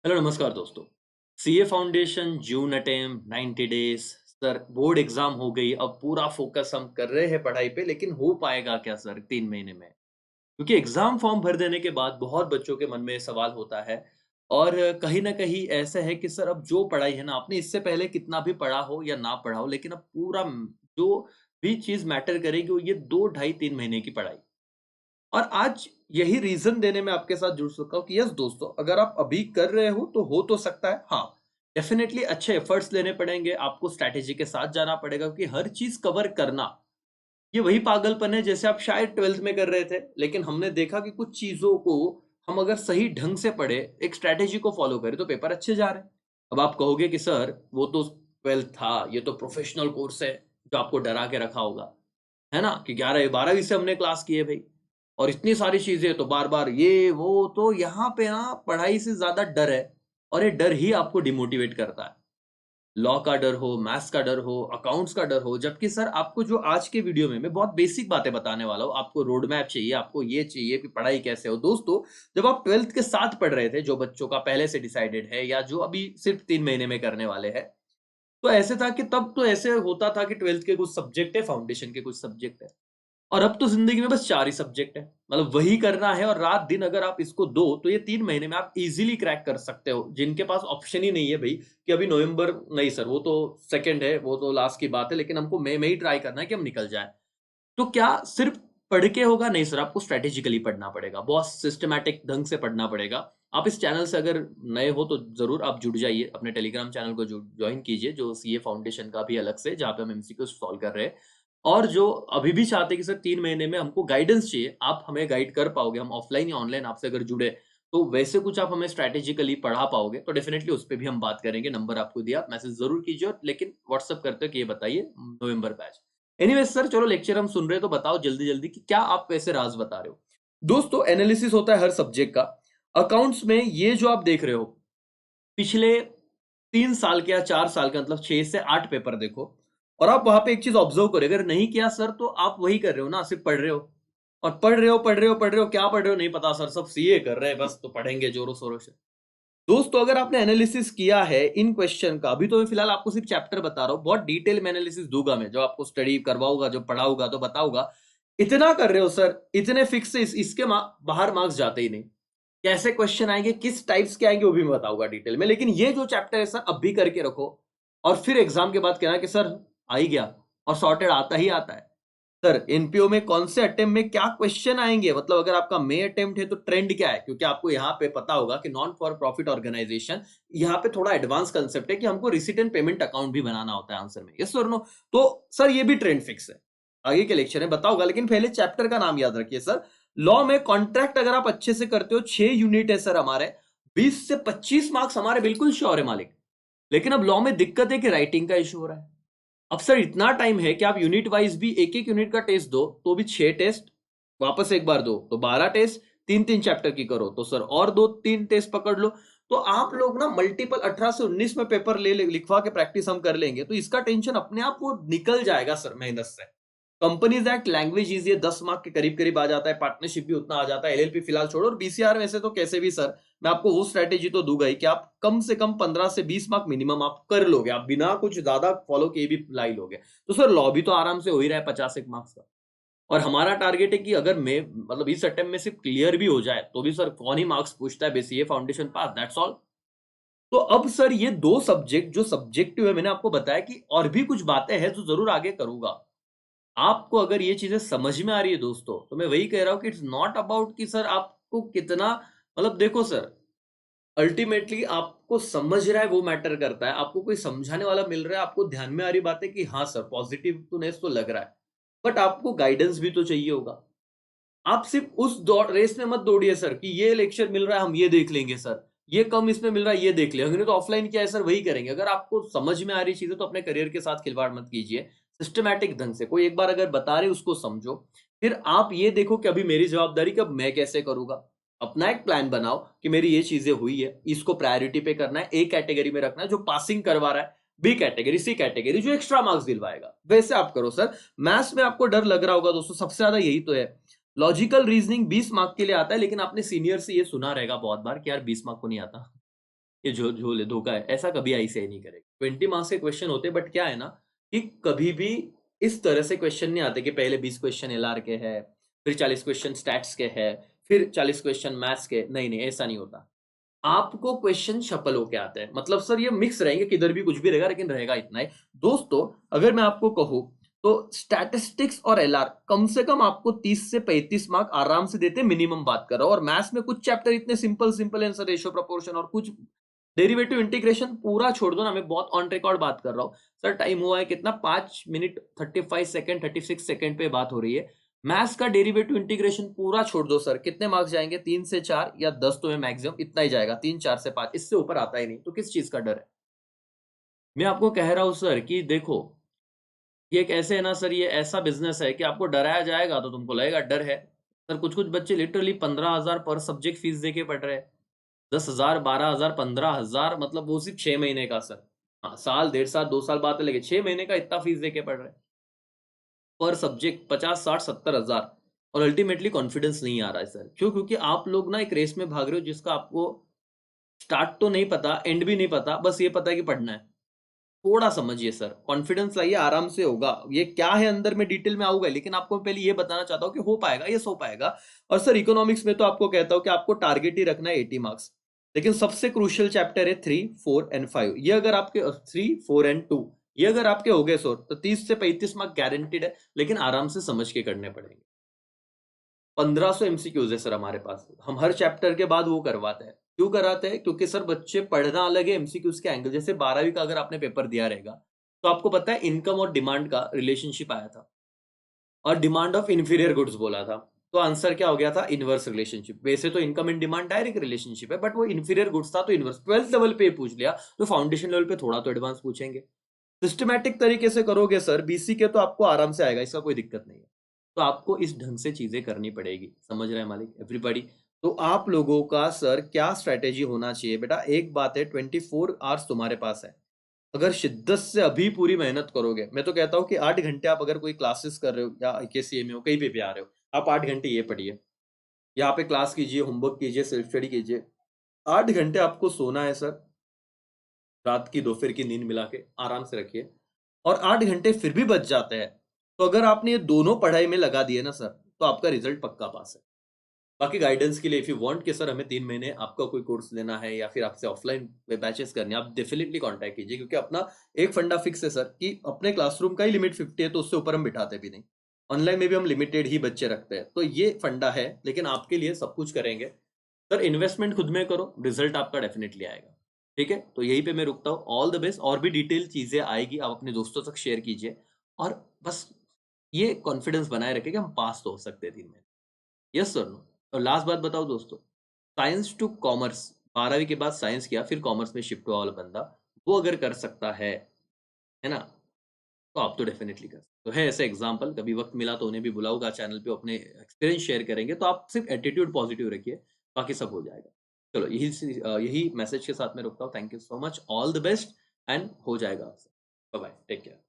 Hello नमस्कार दोस्तों। CA foundation June attempt 90 days. Sir board exam हो गई, अब पूरा फोकस हम कर रहे हैं पढ़ाई पे, लेकिन हो पाएगा क्या सर 3 महीने में? क्योंकि एग्जाम फॉर्म भर देने के बाद बहुत बच्चों के मन में सवाल होता है। और कहीं ना कहीं ऐसा है कि सर अब जो पढ़ाई है ना, आपने इससे पहले कितना भी पढ़ा हो या ना पढ़ा हो, लेकिन अब पूरा जो भी चीज मैटर करेगी वो ये 2 ढाई 3 महीने की पढ़ाई। और आज यही रीज़न देने में आपके साथ जुड़ चुका हूँ कि यस दोस्तों, अगर आप अभी कर रहे हो तो सकता है। हाँ, डेफ़िनेटली अच्छे एफर्ट्स लेने पड़ेंगे, आपको स्ट्रैटेजी के साथ जाना पड़ेगा क्योंकि हर चीज़ कवर करना, ये वही पागलपन है जैसे आप शायद 12th में कर रहे थे, लेकिन हमने देखा कि कुछ चीज़ों को हम अगर सही ढंग से पढ़े, एक स्ट्रैटेजी को फ़ॉलो करें तो पेपर अच्छे जा रहे हैं। अब आप कहोगे कि सर वो तो 12th था, ये तो प्रोफ़ेशनल कोर्स है, जो आपको डरा के रखा होगा। है ना? कि 11-12वीं से हमने क्लास की है भई, और इतनी सारी चीज़ें तो बार-बार ये वो, तो यहाँ पे ना पढ़ाई से ज़्यादा डर है, और ये डर ही आपको डिमोटिवेट करता है। लॉ का डर हो, मैथ्स का डर हो, अकाउंट्स का डर हो, जबकि सर आपको जो आज के वीडियो में मैं बहुत बेसिक बातें बताने वाला हूँ, आपको रोड मैप चाहिए, आपको ये चाहिए कि पढ़ाई कैसे हो। दोस्तों, जब आप 12th के साथ पढ़ रहे थे, जो बच्चों का पहले से डिसाइडेड है या जो अभी सिर्फ 3 महीने में करने वाले हैं, तो ऐसे था कि तब तो ऐसे होता था कि 12th के कुछ सब्जेक्ट है, फाउंडेशन के कुछ सब्जेक्ट है। और अब तो ज़िंदगी में बस 4 ही सब्जेक्ट है। मतलब वही करना है, और रात-दिन अगर आप इसको दो, तो ये 3 महीने में आप ईज़िली क्रैक कर सकते हो। जिनके पास ऑप्शन ही नहीं है भई कि अभी नवंबर नहीं सर, वो तो सेकंड है, वो तो लास्ट की बात है, लेकिन हमको मई में ही ट्राई करना है कि हम निकल जाएँ। तो क्या सिर्फ पढ़ के होगा? नहीं सर, आपको स्ट्रैटेजिकली पढ़ना पड़ेगा। बहुत सिस्टमैटिक ढंग से पढ़ना पड़ेगा। आप इस चैनल से अगर नए हो तो ज़रूर आप जुड़ जाइए। अपने टेलीग्राम चैनल को जॉइन कीजिए, जो सीए फाउंडेशन का भी अलग से, जहाँ पे हम एमसीक्यू सॉल्व कर रहे हैं। और जो अभी भी चाहते हैं कि सर 3 महीने में हमको गाइडेंस चाहिए, आप हमें गाइड कर पाओगे, हम ऑफलाइन या ऑनलाइन आपसे अगर जुड़े, तो वैसे कुछ आप हमें स्ट्रैटेजिकली पढ़ा पाओगे, तो डेफिनिटली उस पे भी हम बात करेंगे। नंबर आपको दिया, आप मैसेज ज़रूर कीजिए, और लेकिन व्हाट्सएप करते हो कि ये बताइए नवंबर बैच। एनीवेज़ सर, चलो लेक्चर हम सुन रहे हैं तो बताओ जल्दी-जल्दी कि क्या आप कैसे राज़ बता रहे हो? दोस्तों, एनालिसिस होता है हर सब्जेक्ट का। अकाउंट्स में ये जो आप देख रहे हो, पिछले 3 साल के या 4 साल का, मतलब 6 से 8 पेपर देखो, और आप वहाँ पे एक चीज़ ऑब्ज़र्व करो, अगर नहीं किया सर तो आप वही कर रहे हो ना, सिर्फ़ पढ़ रहे हो। और पढ़ रहे हो, पढ़ रहे हो, पढ़ रहे हो, क्या पढ़ रहे हो नहीं पता सर, सब सीए कर रहे हैं बस, तो पढ़ेंगे ज़ोरों-शोरों से। दोस्तों, अगर आपने एनालिसिस किया है इन क्वेश्चन का, अभी तो मैं फिलहाल आपको सिर्फ चैप्टर बता रहा हूँ, बहुत डिटेल में एनालिसिस दूंगा मैं, जो आपको स्टडी करवाऊंगा, जो पढ़ाऊंगा तो बताऊंगा। इतना कर रहे हो सर, इतने फिक्स से इसके बाहर मार्क्स जाते ही नहीं। कैसे क्वेश्चन आएंगे, किस टाइप्स के आएंगे, वो भी मैं बताऊंगा डिटेल में, लेकिन ये जो चैप्टर है सर, अब भी करके रखो। और फिर एग्जाम के बाद कहना कि सर आ ही गया, और सॉर्टेड आता ही आता है। सर एनपीओ में कौन से अटेम्प्ट में क्या क्वेश्चन आएंगे, मतलब अगर आपका मे अटेम्प्ट है तो ट्रेंड क्या है, क्योंकि आपको यहाँ पे पता होगा कि नॉन फॉर प्रॉफिट ऑर्गेनाइजेशन, यहाँ पे थोड़ा एडवांस कंसेप्ट है कि हमको रिसीट एंड पेमेंट अकाउंट भी बनाना होता है आंसर में, यस और नो। तो सर ये भी ट्रेंड फिक्स है, आगे के लेक्चर में बताऊंगा, लेकिन पहले चैप्टर का नाम याद रखिए सर। लॉ में कॉन्ट्रैक्ट अगर आप अच्छे से करते हो, 6 यूनिट है सर हमारे, 20 से 25 मार्क्स हमारे बिल्कुल श्योर है मालिक। लेकिन अब लॉ में दिक्कत है कि राइटिंग का इशू हो रहा है। अब सर इतना टाइम है कि आप यूनिट वाइज भी एक एक यूनिट का टेस्ट दो, तो भी 6 टेस्ट, वापस एक बार दो तो 12 टेस्ट, 3-3 चैप्टर की करो तो सर और 2-3 टेस्ट पकड़ लो। तो आप लोग ना मल्टीपल 18 से 19 में पेपर लिखवा के प्रैक्टिस हम कर लेंगे, तो इसका टेंशन अपने आप वो निकल जाएगा सर मेहनत से। कंपनीज एक्ट लैंग्वेज इज, ये 10 मार्क के करीब करीब आ जाता है, पार्टनरशिप भी उतना आ जाता है, एलएलपी फिलहाल छोड़ो, और बीसीआर वैसे तो कैसे भी सर, मैं आपको वो स्ट्रेटेजी तो दूंगा ही कि आप कम से कम 15 से 20 मार्क मिनिमम आप कर लोगे, आप बिना कुछ ज्यादा फॉलो किए भी लाई लोगे। तो सर लॉ भी तो आराम से हो ही रहा है 50 एक मार्क्स का। और हमारा टारगेट है कि अगर मैं, मतलब इस अटेम्प्ट में सिर्फ क्लियर भी हो जाए तो भी सर कौन ही मार्क्स पूछता है, बेसिए फाउंडेशन पास, दैट्स ऑल। तो अब सर ये दो सब्जेक्ट जो सब्जेक्टिव है, मैंने आपको बताया कि और भी कुछ बातें हैं जो जरूर आगे करूंगा। आपको अगर ये चीजें समझ में आ रही है दोस्तों, तो मैं वही कह रहा हूं कि इट्स नॉट अबाउट कि सर आपको कितना, मतलब देखो सर, अल्टीमेटली आपको समझ रहा है वो मैटर करता है, आपको कोई समझाने वाला मिल रहा है, आपको ध्यान में आ रही बात है कि हाँ सर पॉजिटिवनेस तो लग रहा है, बट आपको गाइडेंस भी तो चाहिए होगा। आप सिर्फ उस दौड़ रेस में मत दौड़िए सर कि ये लेक्चर मिल रहा है हम ये देख लेंगे सर, ये कम इसमें मिल रहा है ये देख ले, हमने तो ऑफलाइन किया है सर वही करेंगे। अगर आपको समझ में आ रही चीजें तो अपने करियर के साथ खिलवाड़ मत कीजिए। सिस्टमैटिक ढंग से कोई एक बार अगर बता रहे उसको समझो, फिर आप ये देखो कि अभी मेरी जवाबदारी कि अब मैं कैसे करूंगा। अपना एक प्लान बनाओ कि मेरी ये चीजें हुई है, इसको प्रायोरिटी पे करना है, ए कैटेगरी में रखना है जो पासिंग करवा रहा है, बी कैटेगरी सी कैटेगरी जो एक्स्ट्रा मार्क्स दिलवाएगा, वैसे आप करो सर। मैथ्स में आपको डर लग रहा होगा दोस्तों, सबसे ज्यादा यही तो है। लॉजिकल रीजनिंग 20 मार्क के लिए आता है, लेकिन आपने सीनियर से ये सुना रहेगा बहुत बार कि यार 20 मार्क को नहीं आता। ये झोल है, धोखा है, ऐसा कभी आईसीआई नहीं करेगा। 20 मार्क्स के क्वेश्चन होते हैं, बट क्या है ना कि कभी भी इस तरह से क्वेश्चन नहीं आते कि पहले 20 क्वेश्चन एलआर के हैं, फिर 40 क्वेश्चन स्टैट्स के हैं, फिर 40 क्वेश्चन मैथ्स के। नहीं, नहीं, ऐसा नहीं होता। आपको क्वेश्चन शफल होके आते हैं। मतलब सर ये मिक्स रहेंगे, किधर भी कुछ भी रहेगा, लेकिन रहेगा इतना ही। दोस्तों, अगर मैं आपको कहूँ तो स्टैटिस्टिक्स और एलआर कम से कम आपको 30 से 35 मार्क आराम से देते हैं, मिनिमम बात कर रहा हूँ। और मैथ्स में कुछ चैप्टर इतने सिंपल सिंपल है सर, रेशियो प्रोपोर्शन और कुछ डेरिवेटिव इंटीग्रेशन पूरा छोड़ दो ना, मैं बहुत ऑन रिकॉर्ड बात कर रहा हूँ। सर टाइम हुआ है कितना, 5 मिनट 35 सेकंड 36 सेकंड पे बात हो रही है। मैथ्स का डेरिवेटिव इंटीग्रेशन पूरा छोड़ दो सर, कितने मार्क्स जाएंगे? 3 से 4 या 10 तो है मैक्सिमम, इतना ही जाएगा। 3 4 से 5, इससे ऊपर आता ही नहीं। तो किस चीज का डर है? मैं आपको कह रहा हूं सर कि देखो, ये एक ऐसे है ना सर, ये ऐसा बिजनेस है कि आपको डराया जाएगा तो तुमको लगेगा डर है। सर कुछ कुछ बच्चे लिटरली 15,000 पर सब्जेक्ट फीस दे के पढ़ रहे हैं। 10,000 12,000 15,000, मतलब वो सिर्फ 6 महीने का सर। हाँ, साल 1.5 साल 2 साल बाद तो लगे, 6 महीने का इतना फीस दे के पढ़ रहे हैं पर सब्जेक्ट। 50 60 70 हजार। और अल्टीमेटली कॉन्फिडेंस नहीं आ रहा है सर। क्यों? क्योंकि आप लोग ना एक रेस में भाग रहे हो जिसका आपको स्टार्ट तो नहीं पता, एंड भी नहीं पता, बस ये पता है कि पढ़ना है। थोड़ा समझिए सर, कॉन्फिडेंस लाइए, आराम से होगा। ये क्या है अंदर में डिटेल में आऊंगा, लेकिन आपको पहले ये बताना चाहता हूँ कि हो पाएगा, ये हो पाएगा। और सर इकोनॉमिक्स में तो आपको कहता हूँ कि आपको टारगेट ही रखना है 80 मार्क्स। लेकिन सबसे क्रूशियल चैप्टर है 3 4 एंड 5। ये अगर आपके 3 4 एंड 2 ये अगर आपके हो गए सर, तो 30 से 35 मार्क गारंटेड है। लेकिन आराम से समझ के करने पड़ेंगे। 1500 एमसीक्यूज है सर हमारे पास। हम हर चैप्टर के बाद वो करवाते हैं। क्यों कराते हैं? क्योंकि सर बच्चे पढ़ना अलग है, एमसीक्यूज के एंगल। जैसे 12वीं का अगर आपने पेपर दिया रहेगा, तो आपको पता है इनकम और डिमांड का रिलेशनशिप आया था, और डिमांड ऑफ इंफीरियर गुड्स बोला था। तो आंसर क्या हो गया था? Inverse relationship. वैसे तो income and demand direct relationship है, बट वो इंफीरियर गुड्स था तो इनवर्स। 12th लेवल पे पूछ लिया, तो फाउंडेशन लेवल पे थोड़ा तो एडवांस पूछेंगे। सिस्टमैटिक तरीके से करोगे सर बीसी के, तो आपको आराम से आएगा, इसका कोई दिक्कत नहीं है। तो आपको इस ढंग से चीजें करनी पड़ेगी। समझ रहे हैं मालिक, एवरीबॉडी? तो आप लोगों का सर क्या स्ट्रेटेजी होना चाहिए? बेटा एक बात है, 24 आवर्स तुम्हारे पास है। अगर शिद्दत से अभी पूरी मेहनत करोगे, मैं तो कहता हूँ कि 8 घंटे आप अगर कोई क्लासेस कर रहे हो या केसीए में हो, कहीं पे भी आ रहे हो, आप 8 घंटे ये पढ़िए। यहाँ पे क्लास कीजिए, होमवर्क कीजिए, सेल्फ स्टडी कीजिए। 8 घंटे आपको सोना है सर, रात की दोपहर की नींद मिला के आराम से रखिए। और 8 घंटे फिर भी बच जाते हैं, तो अगर आपने ये दोनों पढ़ाई में लगा दिए ना सर, तो आपका रिजल्ट पक्का पास है। बाकी गाइडेंस के लिए इफ यू वांट कि सर हमें 3 महीने आपका कोई कोर्स लेना है या फिर आपसे ऑफलाइन बैचेस करने हैं, आप डेफिनेटली कांटेक्ट कीजिए। क्योंकि अपना एक फंडा फिक्स है सर कि अपने क्लासरूम का ही लिमिट 50 है, तो उससे ऊपर हम बिठाते भी नहीं। ऑनलाइन में भी हम लिमिटेड ही बच्चे रखते हैं, तो ये फंडा है। लेकिन आपके लिए सब कुछ करेंगे सर। इन्वेस्टमेंट खुद में करो, रिजल्ट आपका डेफिनेटली आएगा। ठीक है, तो यहीं पे मैं रुकता हूँ। All the best. और भी डिटेल चीजें आएगी, आप अपने दोस्तों तक शेयर कीजिए। और बस ये कॉन्फिडेंस बनाए रखें कि हम पास तो हो सकते हैं 3 महीने। Yes sir, no? और लास्ट बात बताओ दोस्तों, साइंस टू कॉमर्स, 12वीं के बाद साइंस किया फिर कॉमर्स में शिफ्ट हुआ वाला बंदा, वो अगर कर सकता है ना, तो आप तो डेफिनेटली कर सकते हो। तो है ऐसे एग्जाम्पल, कभी वक्त मिला तो उन्हें भी बुलाऊंगा चैनल पे, अपने एक्सपीरियंस शेयर करेंगे। तो आप सिर्फ एटीट्यूड पॉजिटिव रखिए, बाकी सब हो जाएगा। चलो यही मैसेज के साथ मैं रुकता हूँ। Thank you so much, all the best, end हो जाएगा आपसे। Bye bye, take care.